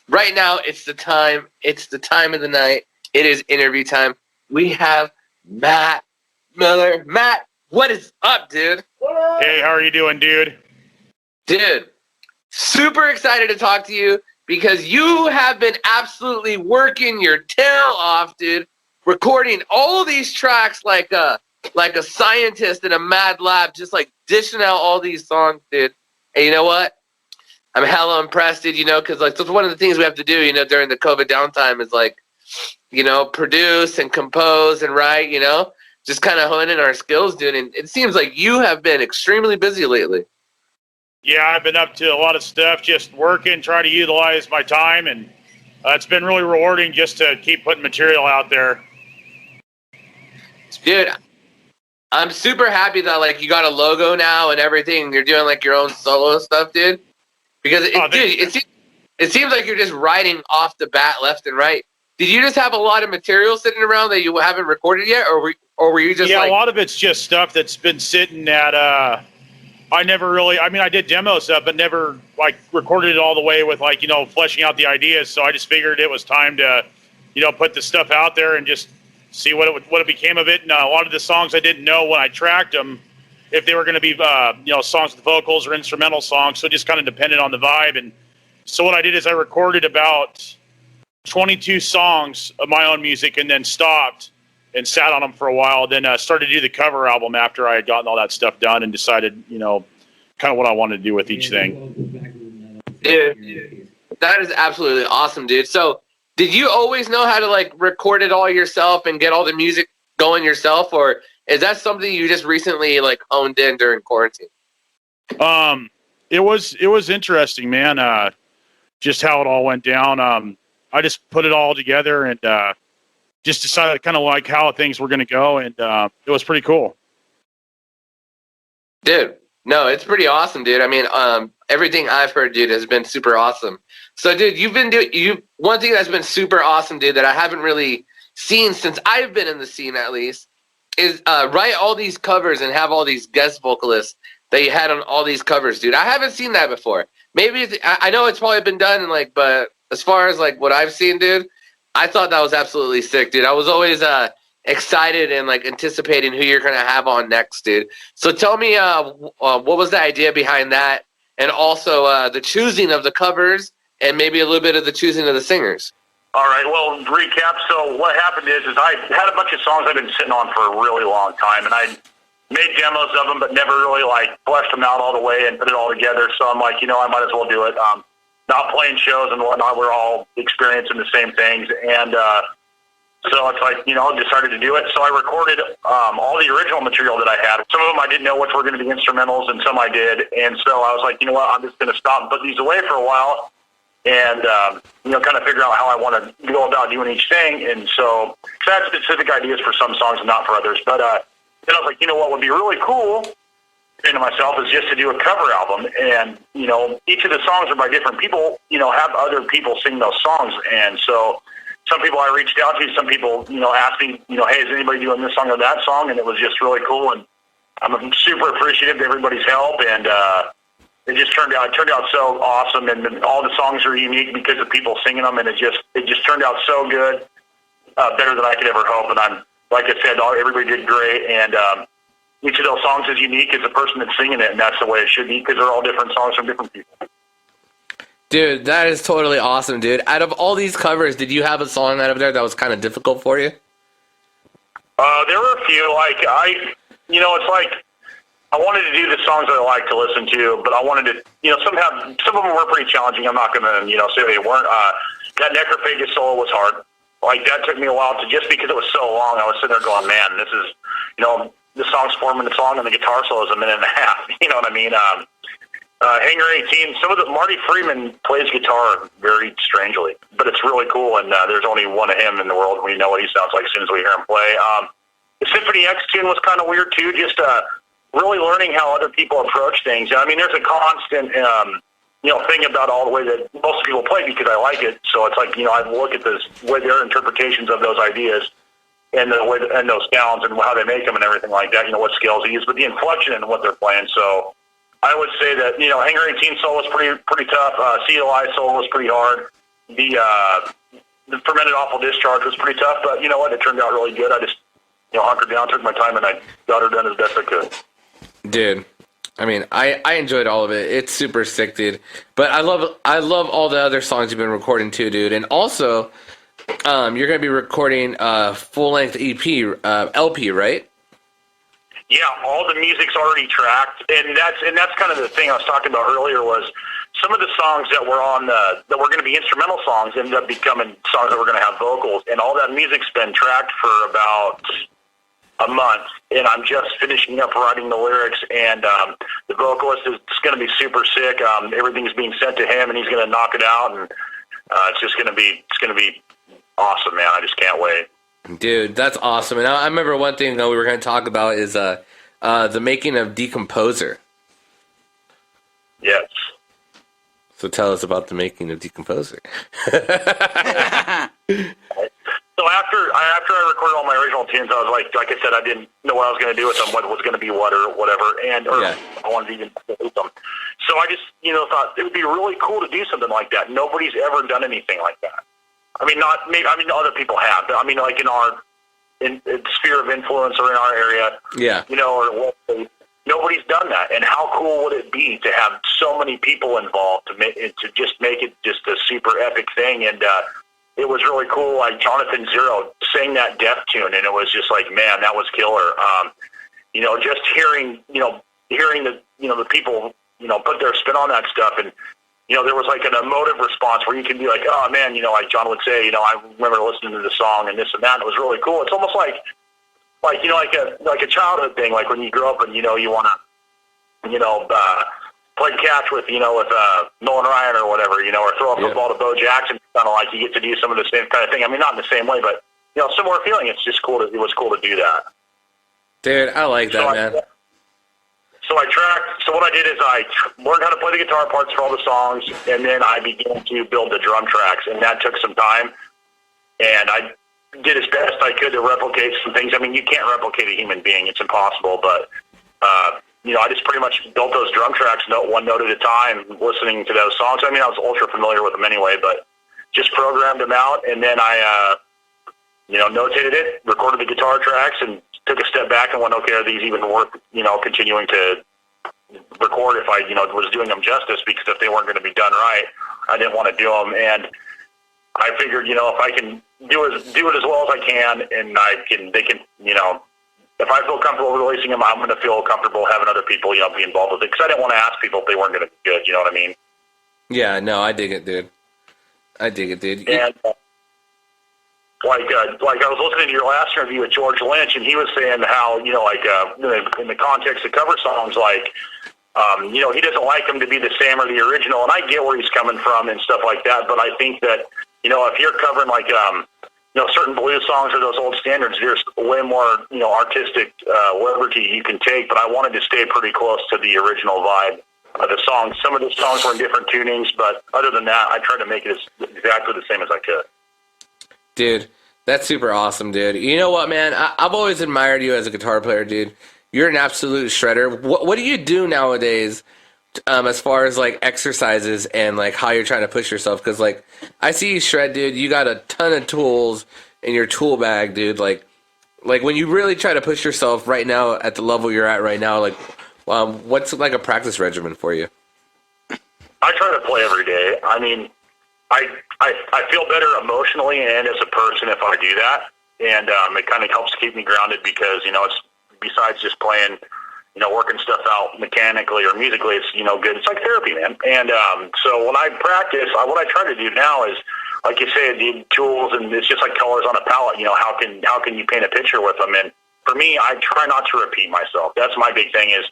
right now it's the time. It's the time of the night. It is interview time. We have Matt Miller. Matt, what is up, dude? Hey, how are you doing, dude? Dude, super excited to talk to you because you have been absolutely working your tail off, dude, recording all of these tracks like a scientist in a mad lab, just like dishing out all these songs, dude. And you know what? I'm hella impressed, dude, because like that's one of the things we have to do, during the COVID downtime is like, produce and compose and write, just kind of honing our skills, dude. And it seems like you have been extremely busy lately. Yeah, I've been up to a lot of stuff, just working, trying to utilize my time, and it's been really rewarding just to keep putting material out there. Dude, I'm super happy that like you got a logo now and everything. You're doing like your own solo stuff, dude. Because it seems like you're just writing off the bat left and right. Did you just have a lot of material sitting around that you haven't recorded yet, or were you just a lot of it's just stuff that's been sitting at I did demo stuff, but never like recorded it all the way with like, fleshing out the ideas. So I just figured it was time to, put the stuff out there and just see what it became of it. And a lot of the songs I didn't know when I tracked them, if they were going to be, songs with vocals or instrumental songs. So it just kind of depended on the vibe. And so what I did is I recorded about 22 songs of my own music and then stopped and sat on them for a while. Then started to do the cover album after I had gotten all that stuff done and decided, kind of what I wanted to do with each thing. Dude, that is absolutely awesome, dude. So did you always know how to like record it all yourself and get all the music going yourself, or is that something you just recently like honed in during quarantine? It was interesting, man. Just how it all went down. I just put it all together and just decided kind of like how things were going to go, and it was pretty cool. Dude, no, it's pretty awesome, dude. I mean, everything I've heard, dude, has been super awesome. So, dude, you've been one thing that's been super awesome, dude, that I haven't really seen since I've been in the scene, at least, is write all these covers and have all these guest vocalists that you had on all these covers, dude. I haven't seen that before. Maybe I know it's probably been done, and but as far as like what I've seen, dude, I thought that was absolutely sick, dude. I was always excited and like anticipating who you're gonna have on next, dude. So tell me, what was the idea behind that, and also the choosing of the covers, and maybe a little bit of the choosing of the singers. All right, well, recap. So what happened is I had a bunch of songs I've been sitting on for a really long time, and I made demos of them, but never really like fleshed them out all the way and put it all together. So I'm like, I might as well do it. Not playing shows and whatnot, we're all experiencing the same things, and so it's like, decided to do it. So I recorded all the original material that I had. Some of them I didn't know which were going to be instrumentals, and some I did. And so I was like, you know what, I'm just going to stop and put these away for a while and, kind of figure out how I want to go about doing each thing. And so I had specific ideas for some songs and not for others. But then I was like, what would be really cool, saying to myself, is just to do a cover album. And, each of the songs are by different people, have other people sing those songs. And so some people I reached out to, some people, asked me, hey, is anybody doing this song or that song? And it was just really cool. And I'm super appreciative of everybody's help. And it just turned out so awesome. And all the songs are unique because of people singing them. And it just turned out so good, better than I could ever hope. And I'm, like I said, everybody did great. And each of those songs is unique as the person that's singing it. And that's the way it should be, because they're all different songs from different people. Dude, that is totally awesome, dude. Out of all these covers, did you have a song out of there that was kind of difficult for you? There were a few. Like, it's like I wanted to do the songs that I like to listen to, but I wanted to, some of them were pretty challenging. I'm not going to, say they weren't. That Necrophagist solo was hard. Like, that took me a while just because it was so long. I was sitting there going, man, this is, the song's 4 minutes long and the guitar solo is a minute and a half. You know what I mean? Hangar 18, Marty Freeman plays guitar very strangely, but it's really cool, and there's only one of him in the world, and we know what he sounds like as soon as we hear him play. The Symphony X tune was kind of weird, too, just really learning how other people approach things. I mean, there's a constant, thing about all the way that most people play because I like it, so it's like, I look at this, way their interpretations of those ideas and the way and those sounds and how they make them and everything like that, what scales they use, but the inflection and what they're playing, so I would say that, Hangar 18 solo was pretty tough. CLI solo was pretty hard. the Fermented Offal Discharge was pretty tough, but you know what? It turned out really good. I just, hunkered down, took my time, and I got her done as best I could. Dude, I mean, I enjoyed all of it. It's super sick, dude. But I love all the other songs you've been recording too, dude. And also, you're gonna be recording a full-length EP, LP, right? Yeah, all the music's already tracked, and that's kind of the thing I was talking about earlier was some of the songs that were on that were going to be instrumental songs ended up becoming songs that were going to have vocals, and all that music's been tracked for about a month, and I'm just finishing up writing the lyrics, and the vocalist is going to be super sick. Everything's being sent to him, and he's going to knock it out, and it's going to be awesome, man. I just can't wait. Dude, that's awesome. And I remember one thing that we were going to talk about is the making of Decomposer. Yes. So tell us about the making of Decomposer. So after I recorded all my original tunes, I was like I said, I didn't know what I was going to do with them, what was going to be what or whatever, I wanted to even delete them. So I just, thought it would be really cool to do something like that. Nobody's ever done anything like that. I mean, other people have, but I mean, like in sphere of influence or in our area, yeah, or nobody's done that. And how cool would it be to have so many people involved to just make it just a super epic thing? And it was really cool. Like Jonathan Zero sang that Death tune, and it was just like, man, that was killer. Just hearing the people, put their spin on that stuff, and there was like an emotive response where you can be like, oh man, like John would say, I remember listening to the song and this and that. And it was really cool. It's almost like a childhood thing, like when you grow up and you want to play catch with Nolan Ryan or whatever, or throw a football to Bo Jackson. Kind of like you get to do some of the same kind of thing. I mean, not in the same way, but similar feeling. It's just cool. It was cool to do that. Dude, I like that, man. So what I did is I learned how to play the guitar parts for all the songs, and then I began to build the drum tracks, and that took some time. And I did as best I could to replicate some things. I mean, you can't replicate a human being; it's impossible. But I just pretty much built those drum tracks one note at a time, listening to those songs. I mean, I was ultra familiar with them anyway, but just programmed them out, and then I notated it, recorded the guitar tracks, and took a step back and went, okay, are these even worth, continuing to record if I, was doing them justice, because if they weren't going to be done right, I didn't want to do them. And I figured, if I can do it as well as I can, and they can, if I feel comfortable releasing them, I'm going to feel comfortable having other people, be involved with it. Because I didn't want to ask people if they weren't going to be good, you know what I mean? Yeah, no, I dig it, dude. And, like I was listening to your last interview with George Lynch, and he was saying how, in the context of cover songs, he doesn't like them to be the same or the original, and I get where he's coming from and stuff like that, but I think that, if you're covering, certain blues songs or those old standards, there's way more, artistic liberty you can take, but I wanted to stay pretty close to the original vibe of the song. Some of the songs were in different tunings, but other than that, I tried to make it exactly the same as I could. Dude, that's super awesome, dude. You know what, man? I've always admired you as a guitar player, dude. You're an absolute shredder. What do you do nowadays as far as, exercises and, how you're trying to push yourself? Because, I see you shred, dude. You got a ton of tools in your tool bag, dude. Like when you really try to push yourself right now at the level you're at right now, what's, a practice regimen for you? I try to play every day. I mean, I feel better emotionally and as a person if I do that, and it kind of helps keep me grounded because, it's besides just playing, working stuff out mechanically or musically, it's, good. It's like therapy, man. And so when I practice, what I try to do now is, like you say, the tools, and it's just like colors on a palette. How can you paint a picture with them? And for me, I try not to repeat myself. That's my big thing is,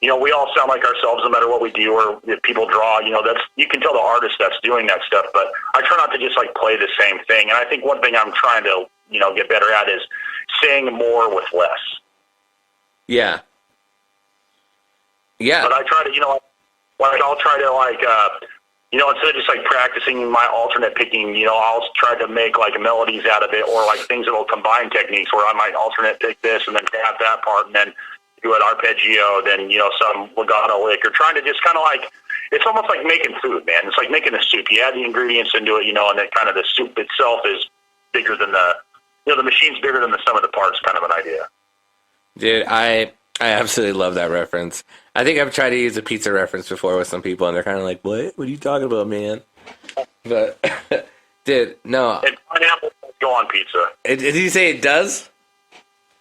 we all sound like ourselves no matter what we do, or if people draw, that's, you can tell the artist that's doing that stuff, but I try not to just play the same thing. And I think one thing I'm trying to, get better at is saying more with less. Yeah. Yeah. But I try to, I'll try to instead of just practicing my alternate picking, I'll try to make melodies out of it, or things that'll combine techniques where I might alternate pick this and then tap that part and then do an arpeggio, then, some legato lick, or trying to just kind of it's almost like making food, man. It's like making a soup. You add the ingredients into it, and then kind of the soup itself is bigger than the machine's bigger than the sum of the parts kind of an idea. Dude, I absolutely love that reference. I think I've tried to use a pizza reference before with some people, and they're kind of like, what? What are you talking about, man? But, dude, no. And pineapple does go on pizza. Did you say it does?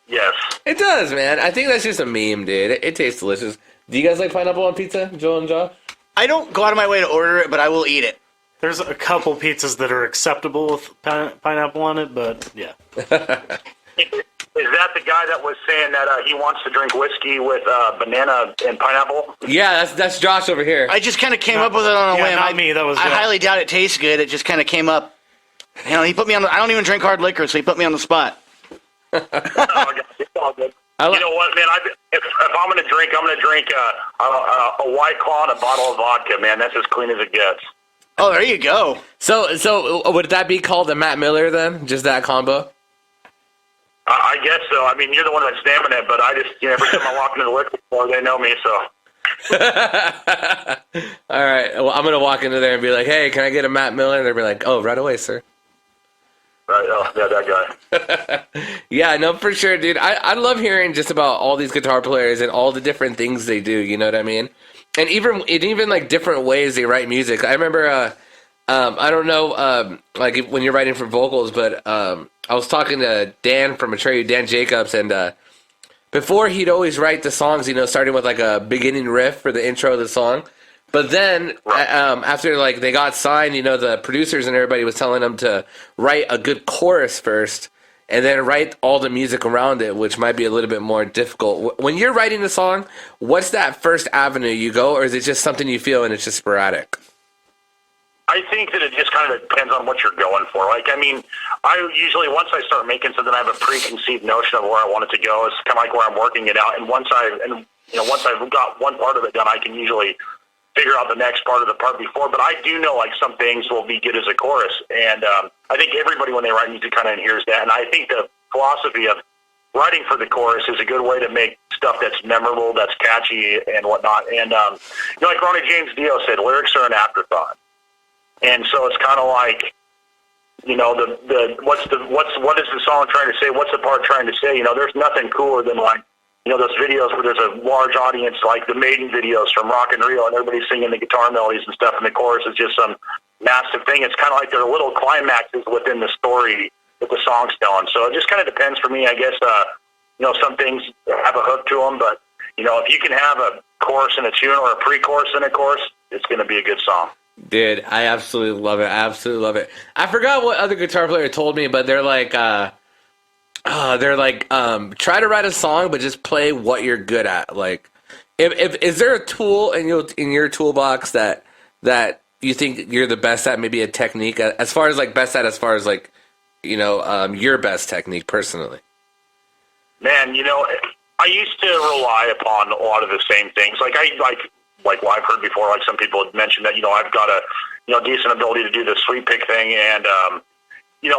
Yes. It does, man. I think that's just a meme, dude. It tastes delicious. Do you guys like pineapple on pizza, Joel and Josh? I don't go out of my way to order it, but I will eat it. There's a couple pizzas that are acceptable with pineapple on it, but yeah. Is that the guy that was saying that he wants to drink whiskey with banana and pineapple? Yeah, that's Josh over here. I just kind of came up with it on a whim. Not me. That was. I highly doubt it tastes good. It just kind of came up. He put me on. I don't even drink hard liquor, so he put me on the spot. It's all good. You know what, man? If I'm going to drink, I'm going to drink a White Claw and a bottle of vodka, man. That's as clean as it gets. Oh, there you go. So would that be called a Matt Miller then? Just that combo? I guess so. I mean, you're the one that's damning it, but I just, every time I walk into the liquor store, they know me, so. All right. Well, I'm going to walk into there and be like, hey, can I get a Matt Miller? And they'll be like, oh, right away, sir. Right, oh, yeah, that guy. Yeah, no, for sure, dude. I love hearing just about all these guitar players and all the different things they do, you know what I mean? And even like different ways they write music. I remember, I don't know, like when you're writing for vocals, but I was talking to Dan from Atreyu, Dan Jacobs, and before he'd always write the songs, starting with like a beginning riff for the intro of the song. But then after like they got signed, the producers and everybody was telling them to write a good chorus first and then write all the music around it, which might be a little bit more difficult. When you're writing a song, what's that first avenue you go, or is it just something you feel and it's just sporadic? I think that it just kind of depends on what you're going for. Like, I mean, I usually, once I start making something, I have a preconceived notion of where I want it to go. It's kind of like where I'm working it out. And once I've got one part of it done, I can usually figure out the next part of the part before. But I do know, like, some things will be good as a chorus. And I think everybody, when they write music, kind of hears that. And I think the philosophy of writing for the chorus is a good way to make stuff that's memorable, that's catchy, and whatnot. And, like Ronnie James Dio said, lyrics are an afterthought. And so it's kind of like, what is the song trying to say? What's the part trying to say? There's nothing cooler than like, those videos where there's a large audience, like the Maiden videos from Rock and Rio, and everybody's singing the guitar melodies and stuff, and the chorus is just some massive thing. It's kind of like there are little climaxes within the story that the song's telling. So it just kind of depends for me, I guess. Some things have a hook to them, but if you can have a chorus and a tune or a pre-chorus and a chorus, it's going to be a good song. Dude, I absolutely love it. I absolutely love it. I forgot what other guitar player told me, but they're like, try to write a song, but just play what you're good at. Like, if is there a tool in your toolbox that you think you're the best at? Maybe a technique, as far as like your best technique personally. Man, I used to rely upon a lot of the same things. Like I've heard before, like some people had mentioned that, I've got a, decent ability to do the sweep pick thing. And,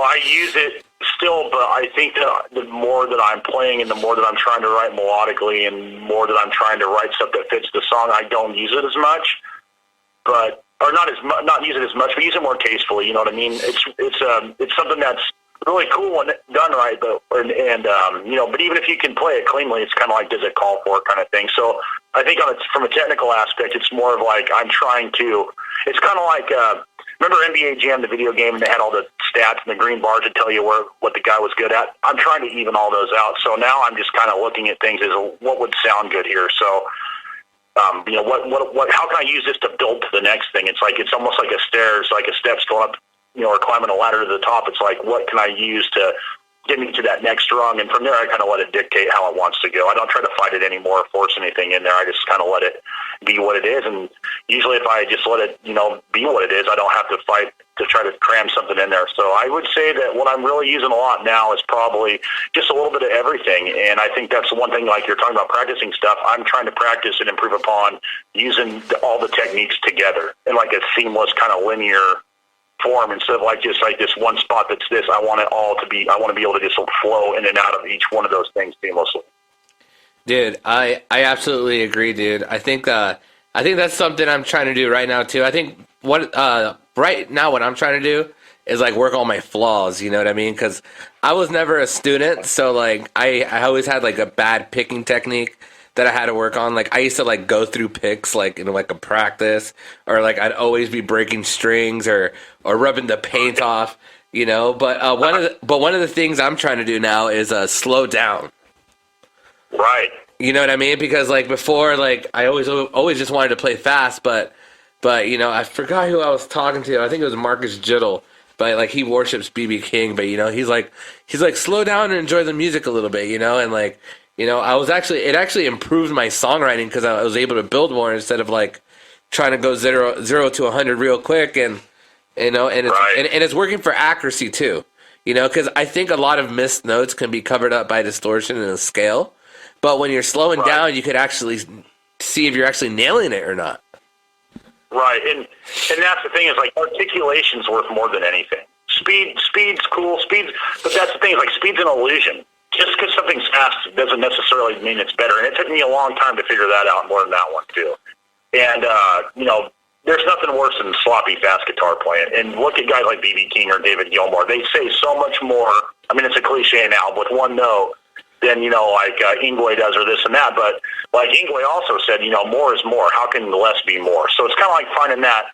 I use it still, but I think that the more that I'm playing and the more that I'm trying to write melodically and more that I'm trying to write stuff that fits the song, I don't use it as much, but not use it as much, but use it more tastefully. You know what I mean? It's something that's really cool when done right, but but even if you can play it cleanly, it's kind of like, does it call for it kind of thing. So I think from a technical aspect, it's more of like it's kind of like remember NBA Jam, the video game, and they had all the stats and the green bars to tell you what the guy was good at. I'm trying to even all those out. So now I'm just kind of looking at things as what would sound good here. So how can I use this to build to the next thing? It's almost like a stairs, like a steps going up, or climbing a ladder to the top. It's like, what can I use to get me to that next rung? And from there, I kind of let it dictate how it wants to go. I don't try to fight it anymore or force anything in there. I just kind of let it be what it is. And usually if I just let it, be what it is, I don't have to fight to try to cram something in there. So I would say that what I'm really using a lot now is probably just a little bit of everything. And I think that's one thing, like you're talking about practicing stuff, I'm trying to practice and improve upon using all the techniques together in like a seamless kind of linear form, instead of like just like this one spot that's this. I want to be able to just flow in and out of each one of those things seamlessly. Dude, I absolutely agree, dude. I think I think that's something I'm trying to do right now too. I think right now what I'm trying to do is like work on my flaws. You know what I mean? Because I was never a student, so like I always had like a bad picking technique that I had to work on. Like I used to like go through picks like in like a practice, or like I'd always be breaking strings or rubbing the paint off. You know, but one of the things I'm trying to do now is slow down. Right. You know what I mean? Because like before, like I always just wanted to play fast, but you know, I forgot who I was talking to. I think it was Marcus Giddle, but like he worships BB King, but you know, he's like slow down and enjoy the music a little bit, you know, and like, you know, it actually improved my songwriting because I was able to build more instead of like trying to go zero to 100 real quick, and you know, and it's right. and it's working for accuracy too, you know, because I think a lot of missed notes can be covered up by distortion and a scale. But when you're slowing down, you could actually see if you're actually nailing it or not. Right, and that's the thing is like articulation's worth more than anything. Speed's cool, but that's the thing is like speed's an illusion. Just because something's fast doesn't necessarily mean it's better. And it took me a long time to figure that out, more than that one too. And you know, there's nothing worse than sloppy fast guitar playing. And look at guys like B.B. King or David Gilmour. They say so much more. I mean, it's a cliche now with one note. Than, you know, like Yngwie does or this and that. But like Yngwie also said, you know, more is more. How can less be more? So it's kind of like finding that,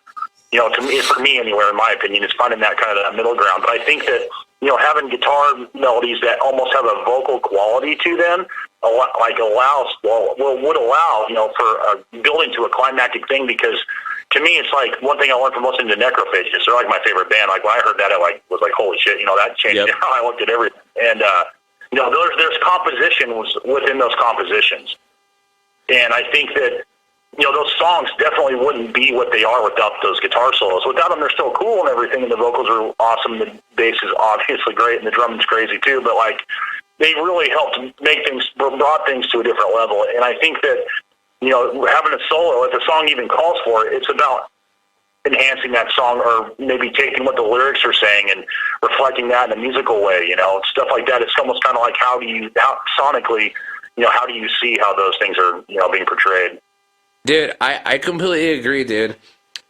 you know, to me, for me anywhere, in my opinion, it's finding that kind of that middle ground. But I think that, you know, having guitar melodies that almost have a vocal quality to them, would allow, you know, for building to a climactic thing. Because to me, it's like one thing I learned from listening to Necrophagist. They're like my favorite band. Like when I heard that, I was like, holy shit, you know, that changed how I looked at everything. And, you know, there's composition within those compositions. And I think that, you know, those songs definitely wouldn't be what they are without those guitar solos. Without them, they're still cool and everything, and the vocals are awesome. The bass is obviously great, and the drumming's crazy too. But, like, they really helped brought things to a different level. And I think that, you know, having a solo, if the song even calls for it, it's about enhancing that song, or maybe taking what the lyrics are saying and reflecting that in a musical way, you know, stuff like that. It's almost kind of like how sonically, you know, how do you see how those things are, you know, being portrayed? Dude, I completely agree, dude.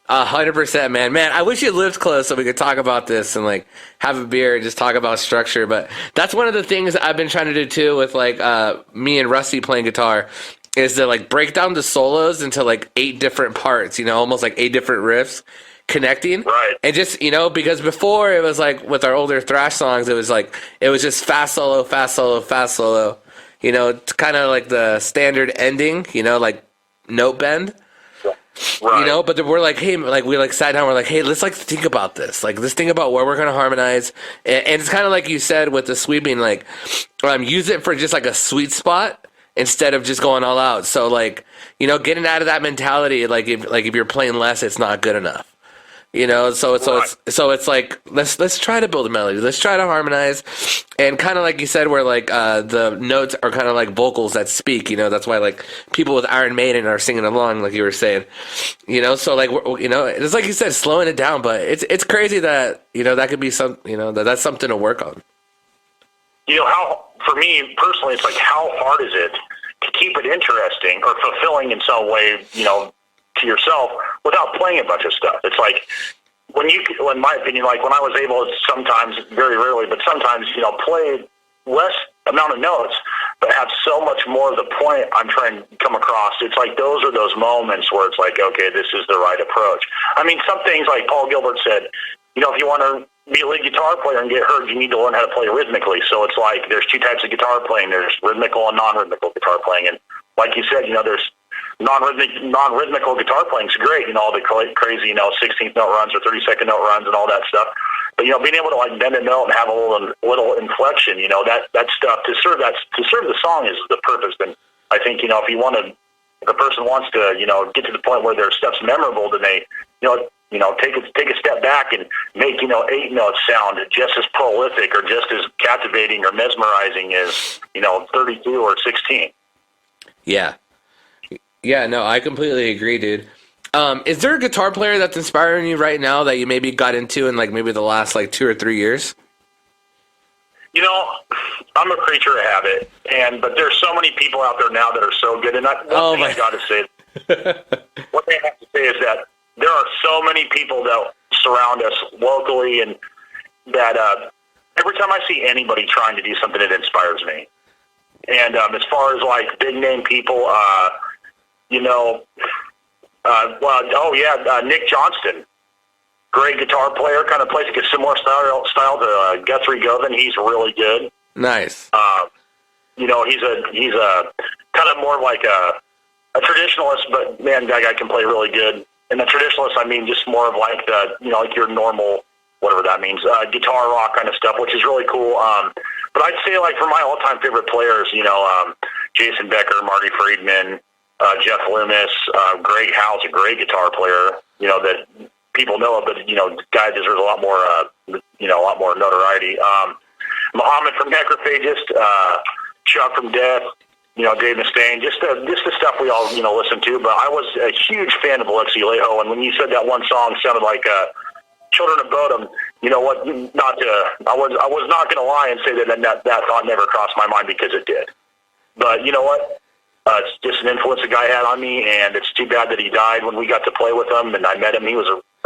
100%, man. Man, I wish you lived close so we could talk about this and like have a beer and just talk about structure. But that's one of the things I've been trying to do too with like me and Rusty playing guitar, is to like break down the solos into like 8 different parts, you know, almost like 8 different riffs connecting. Right. And just, you know, because before it was like with our older thrash songs, it was just fast solo, fast solo, fast solo. You know, it's kind of like the standard ending, you know, like note bend. Right. You know, but we're like, hey, like we like sat down, we're like, hey, let's like think about this. Like let's think about where we're gonna harmonize. And it's kind of like you said with the sweeping, like use it for just like a sweet spot instead of just going all out. So like, you know, getting out of that mentality, like if you're playing less, it's not good enough. You know, so it's like let's try to build a melody. Let's try to harmonize, and kind of like you said, where like the notes are kind of like vocals that speak. You know, that's why like people with Iron Maiden are singing along, like you were saying. You know, so like you know, it's like you said, slowing it down. But it's crazy that, you know, that could be that's something to work on. You know, how for me personally, it's like how hard is it to keep it interesting or fulfilling in some way, you know, to yourself without playing a bunch of stuff. It's like in my opinion, like when I was able to sometimes, very rarely, but sometimes, you know, play less amount of notes, but have so much more of the point I'm trying to come across. It's like those are those moments where it's like, okay, this is the right approach. I mean, some things like Paul Gilbert said, you know, if you want to be a lead guitar player and get heard, you need to learn how to play rhythmically. So it's like there's 2 types of guitar playing. There's rhythmical and non-rhythmical guitar playing. And like you said, you know, there's non-rhythmical guitar playing is great, you know, all the crazy, you know, 16th note runs or 32nd note runs and all that stuff. But, you know, being able to like bend a note and have a little inflection, you know, that stuff to serve the song is the purpose. And I think, you know, if a person wants to, you know, get to the point where their stuff's memorable, then they, you know, take a step back and make, you know, 8 notes sound just as prolific or just as captivating or mesmerizing as, you know, 32 or 16. Yeah. Yeah, no, I completely agree, dude. Is there a guitar player that's inspiring you right now that you maybe got into in like maybe the last like 2 or 3 years? You know, I'm a creature of habit, but there's so many people out there now that are so good. And I got to say, What they have to say is that there are so many people that surround us locally, and that every time I see anybody trying to do something, it inspires me. And as far as like big name people, Nick Johnston, great guitar player, kind of plays like a similar style to Guthrie Govan. He's really good. Nice. He's a kind of more like a traditionalist, but man, that guy can play really good. And the traditionalist, I mean, just more of like like your normal, whatever that means, guitar rock kind of stuff, which is really cool. But I'd say like for my all-time favorite players, Jason Becker, Marty Friedman, Jeff Loomis, Greg Howe's a great guitar player, that people know, but guy deserves a lot more notoriety. Muhammad from Necrophagist, Chuck from Death, Dave Mustaine, just the stuff we all listen to. But I was a huge fan of Alexi Laiho, and when you said that one song sounded like Children of Bodom, you know what? I was not going to lie and say that thought never crossed my mind, because it did. But you know what? It's just an influence the guy had on me, and it's too bad that he died when we got to play with him. And I met him.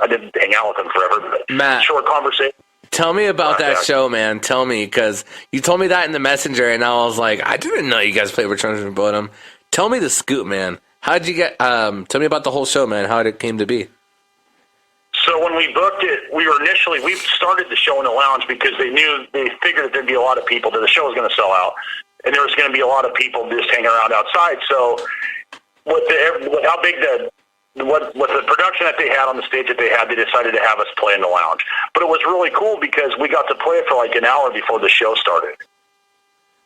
I didn't hang out with him forever, but Matt, short conversation. Tell me about that show, man. Tell me, because you told me that in the messenger, and I was like, I didn't know you guys played with Children of Bodom. Tell me the scoop, man. How'd you get? Tell me about the whole show, man. How it came to be. So when we booked it, we started the show in the lounge because they figured that there'd be a lot of people, that the show was going to sell out, and there was going to be a lot of people just hanging around outside. So with the production that they had on the stage that they had, they decided to have us play in the lounge. But it was really cool because we got to play it for like an hour before the show started.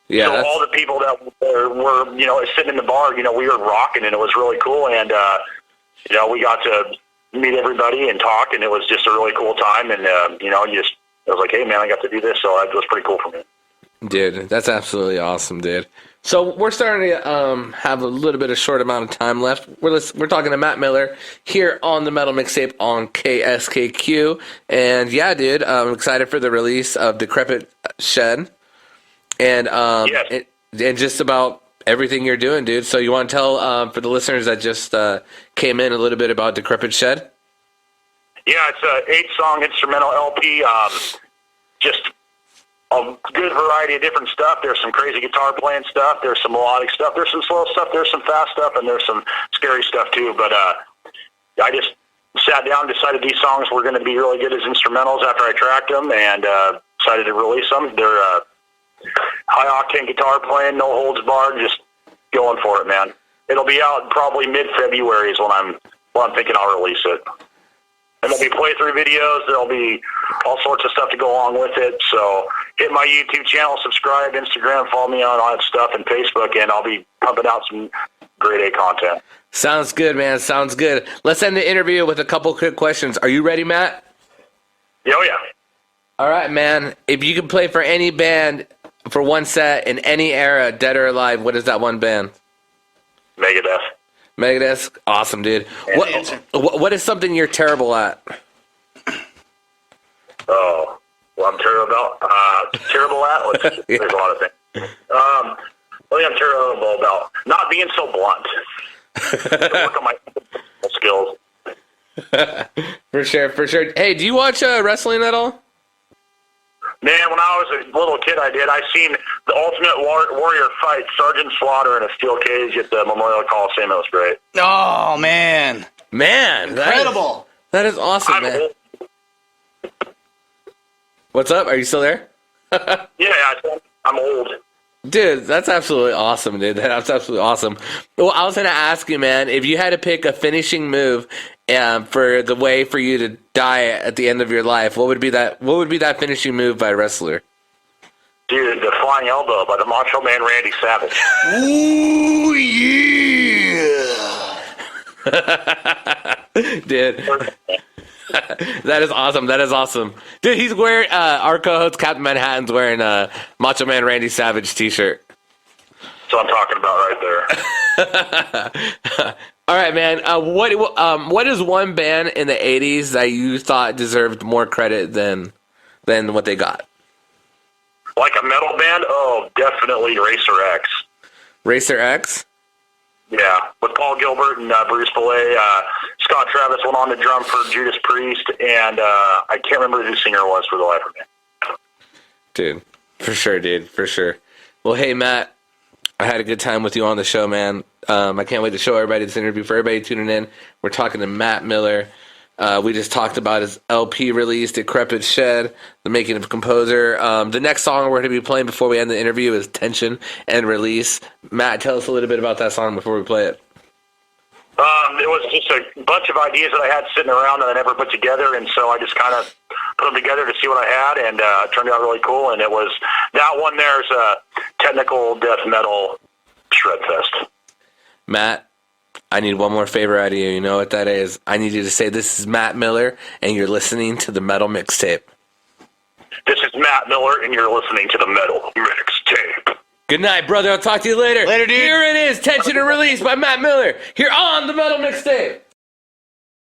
Yeah. So all the people that were sitting in the bar, we were rocking, and it was really cool. And we got to meet everybody and talk, and it was just a really cool time. And I was like, hey man, I got to do this, so it was pretty cool for me. Dude, that's absolutely awesome, dude. So we're starting to have a little bit of short amount of time left. We're talking to Matt Miller here on the Metal Mixtape on KSKQ. And yeah, dude, I'm excited for the release of Decrepit Shed. And yes. and just about everything you're doing, dude. So you want to tell for the listeners that just came in a little bit about Decrepit Shed? Yeah, it's a 8-song instrumental LP. Just a good variety of different stuff. There's some crazy guitar playing stuff. There's some melodic stuff. There's some slow stuff. There's some fast stuff, and there's some scary stuff too. But I just sat down and decided these songs were going to be really good as instrumentals after I tracked them, and decided to release them. They're high-octane guitar playing, no holds barred, just going for it, man. It'll be out probably mid-February is when I'm thinking I'll release it. And there'll be playthrough videos. There'll be all sorts of stuff to go along with it. So hit my YouTube channel, subscribe, Instagram, follow me on all that stuff, and Facebook, and I'll be pumping out some grade A content. Sounds good, man. Sounds good. Let's end the interview with a couple quick questions. Are you ready, Matt? Oh, yeah. All right, man. If you could play for any band for one set in any era, dead or alive, what is that one band? Megadeth. Megadeth? Awesome, dude. What is something you're terrible at? Oh, well, I'm terrible at? There's a lot of things. I think I'm terrible about not being so blunt. Work on my skills. For sure. Hey, do you watch wrestling at all? Man, when I was a little kid, I did. I seen the Ultimate Warrior fight Sergeant Slaughter in a steel cage at the Memorial Coliseum. It was great. Oh, man. Incredible. That is awesome, man. Old. What's up? Are you still there? Yeah, I'm old. Dude, that's absolutely awesome, dude. That's absolutely awesome. Well, I was going to ask you, man, if you had to pick a finishing move for the way for you to die at the end of your life, what would be that finishing move by a wrestler? Dude, the flying elbow by the Macho Man Randy Savage. Ooh, yeah. Dude. That is awesome. Dude, he's wearing, our co-host Captain Manhattan's wearing a Macho Man Randy Savage t-shirt. That's what I'm talking about right there. All right, man. What is one band in the 80s that you thought deserved more credit than what they got? Like a metal band? Oh, definitely Racer X. Racer X? Yeah, with Paul Gilbert and Bruce Boulay. Scott Travis went on to drum for Judas Priest, and I can't remember who the singer was for the life of me. Dude, for sure, dude, for sure. Well, hey, Matt, I had a good time with you on the show, man. I can't wait to show everybody this interview. For everybody tuning in, we're talking to Matt Miller. We just talked about his LP release, Decrepit Shed, the making of Composer. The next song we're going to be playing before we end the interview is Tension and Release. Matt, tell us a little bit about that song before we play it. It was just a bunch of ideas that I had sitting around that I never put together, and so I just kind of put them together to see what I had, and it turned out really cool. And it was that one. There's a technical death metal shred fest. Matt, I need one more favor out of you. You know what that is? I need you to say, this is Matt Miller, and you're listening to the Metal Mixtape. This is Matt Miller, and you're listening to the Metal Mixtape. Good night, brother. I'll talk to you later. Later, dude. Here it is, Tension and Release by Matt Miller, here on the Metal Mixtape.